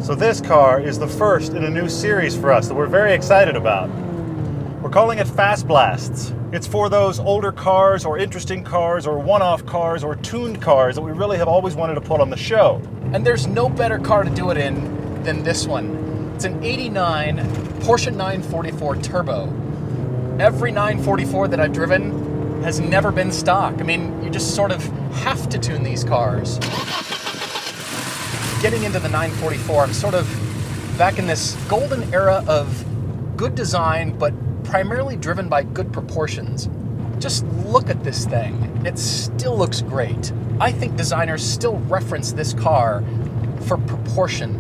So this car is the first in a new series for us that we're very excited about. We're calling it Fast Blasts. It's for those older cars or interesting cars or one-off cars or tuned cars that we really have always wanted to put on the show. And there's no better car to do it in than this one. It's an 89 Porsche 944 Turbo. Every 944 that I've driven has never been stock. I mean, you just sort of have to tune these cars. Getting into the 944, I'm sort of back in this golden era of good design, but primarily driven by good proportions. Just look at this thing. It still looks great. I think designers still reference this car for proportion.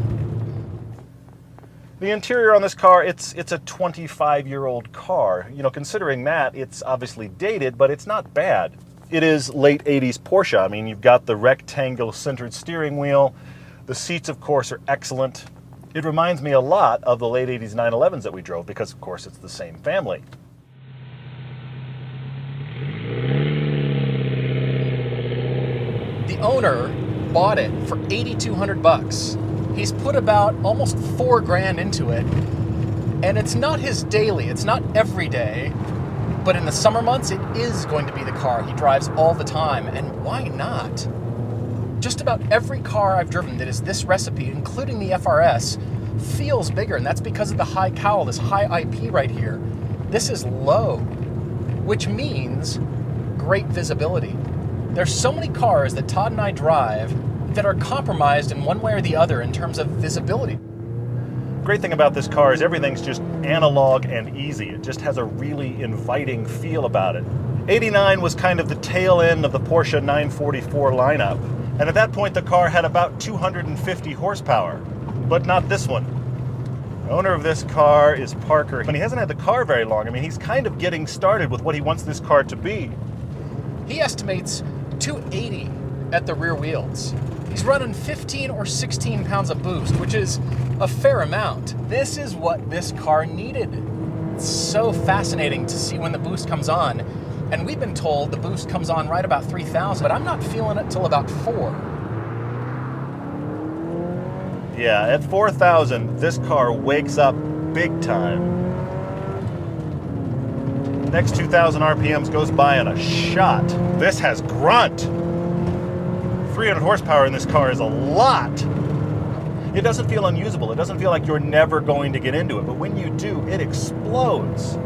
The interior on this car, it's a 25-year-old car. You know, considering that, it's obviously dated, but it's not bad. It is late 80s Porsche. I mean, you've got the rectangle-centered steering wheel. The seats, of course, are excellent. It reminds me a lot of the late 80s 911s that we drove because, of course, it's the same family. The owner bought it for $8,200. He's put about almost $4,000 into it, and it's not his daily, it's not every day, but in the summer months, it is going to be the car he drives all the time, and why not? Just about every car I've driven that is this recipe, including the FRS, feels bigger, and that's because of the high cowl, this high IP right here. This is low, which means great visibility. There's so many cars that Todd and I drive that are compromised in one way or the other in terms of visibility. Great thing about this car is everything's just analog and easy. It just has a really inviting feel about it. 89 was kind of the tail end of the Porsche 944 lineup. And at that point, the car had about 250 horsepower, but not this one. The owner of this car is Parker, and he hasn't had the car very long. I mean, he's kind of getting started with what he wants this car to be. He estimates 280 at the rear wheels. He's running 15 or 16 pounds of boost, which is a fair amount. This is what this car needed. It's so fascinating to see when the boost comes on. And we've been told the boost comes on right about 3,000, but I'm not feeling it till about 4. Yeah, at 4,000, this car wakes up big time. Next 2,000 RPMs goes by in a shot. This has grunt. 300 horsepower in this car is a lot. It doesn't feel unusable. It doesn't feel like you're never going to get into it, but when you do, it explodes.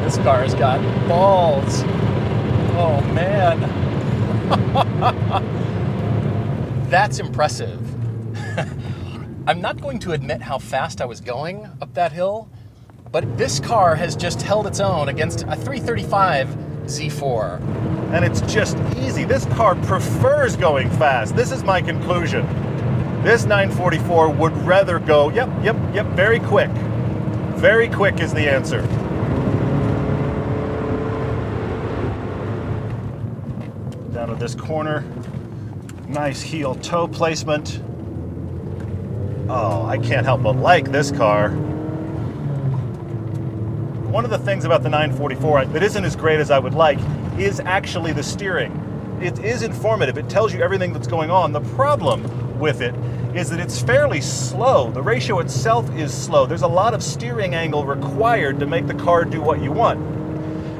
This car's got balls. Oh, man. That's impressive. I'm not going to admit how fast I was going up that hill, but this car has just held its own against a 335 Z4. And it's just easy. This car prefers going fast. This is my conclusion. This 944 would rather go, yep, very quick. Very quick is the answer. Down to this corner. Nice heel toe placement. Oh, I can't help but like this car. One of the things about the 944 that isn't as great as I would like is actually the steering. It is informative. It tells you everything that's going on. The problem with it is that it's fairly slow. The ratio itself is slow. There's a lot of steering angle required to make the car do what you want.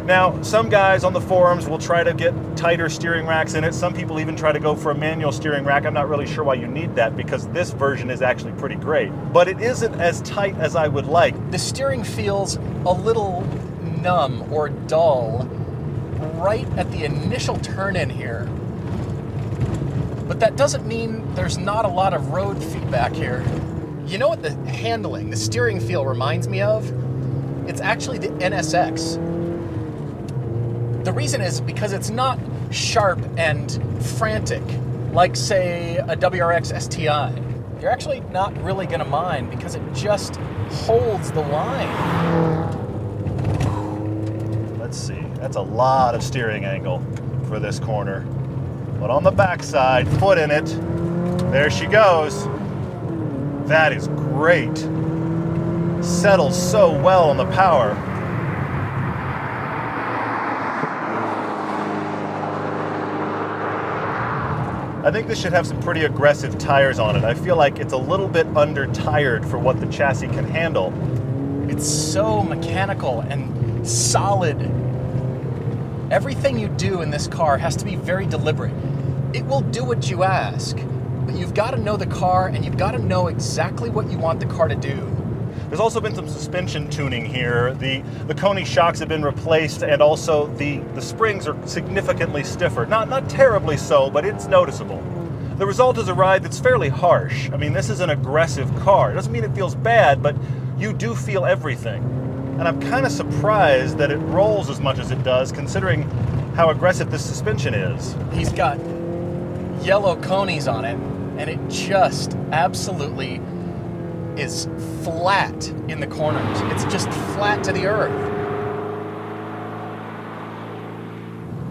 Now, some guys on the forums will try to get tighter steering racks in it. Some people even try to go for a manual steering rack. I'm not really sure why you need that because this version is actually pretty great. But it isn't as tight as I would like. The steering feels a little numb or dull right at the initial turn in here. But that doesn't mean there's not a lot of road feedback here. You know what the handling, the steering feel reminds me of? It's actually the NSX. The reason is because it's not sharp and frantic like, say, a WRX STI. You're actually not really going to mind because it just holds the line. Let's see. That's a lot of steering angle for this corner. But on the backside, foot in it. There she goes. That is great. Settles so well on the power. I think this should have some pretty aggressive tires on it. I feel like it's a little bit under-tired for what the chassis can handle. It's so mechanical and solid. Everything you do in this car has to be very deliberate. It will do what you ask, but you've got to know the car and you've got to know exactly what you want the car to do. There's also been some suspension tuning here. The Koni shocks have been replaced, and also the springs are significantly stiffer. Not terribly so, but it's noticeable. The result is a ride that's fairly harsh. I mean, this is an aggressive car. It doesn't mean it feels bad, but you do feel everything. And I'm kind of surprised that it rolls as much as it does, considering how aggressive this suspension is. He's got yellow Konis on it, and it just absolutely is flat in the corners. It's just flat to the earth.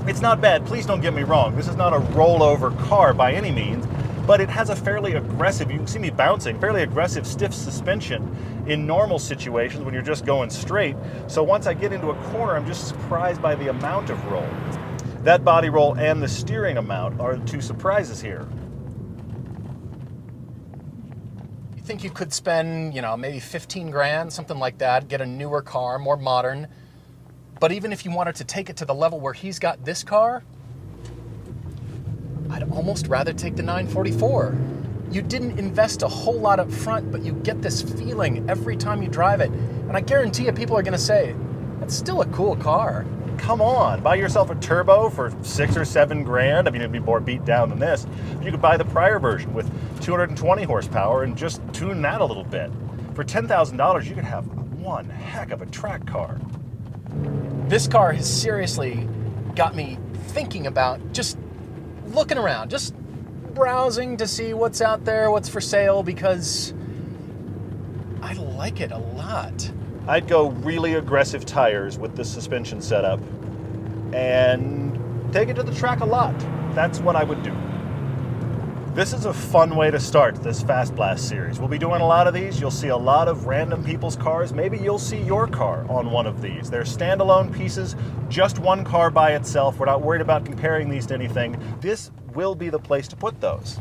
It's not bad, please don't get me wrong. This is not a rollover car by any means, but it has a fairly aggressive, you can see me bouncing, fairly aggressive stiff suspension in normal situations when you're just going straight. So once I get into a corner, I'm just surprised by the amount of roll. That body roll and the steering amount are the two surprises here. You think you could spend, maybe 15 grand, something like that, get a newer car, more modern. But even if you wanted to take it to the level where he's got this car, I'd almost rather take the 944. You didn't invest a whole lot up front, but you get this feeling every time you drive it. And I guarantee you people are gonna say, that's still a cool car. Come on, buy yourself a turbo for 6 or 7 grand. I mean, it'd be more beat down than this. You could buy the prior version with 220 horsepower and just tune that a little bit. For $10,000, you could have one heck of a track car. This car has seriously got me thinking about just looking around, just browsing to see what's out there, what's for sale, because I like it a lot. I'd go really aggressive tires with this suspension setup and take it to the track a lot. That's what I would do. This is a fun way to start this Fast Blast series. We'll be doing a lot of these. You'll see a lot of random people's cars. Maybe you'll see your car on one of these. They're standalone pieces, just one car by itself. We're not worried about comparing these to anything. This will be the place to put those.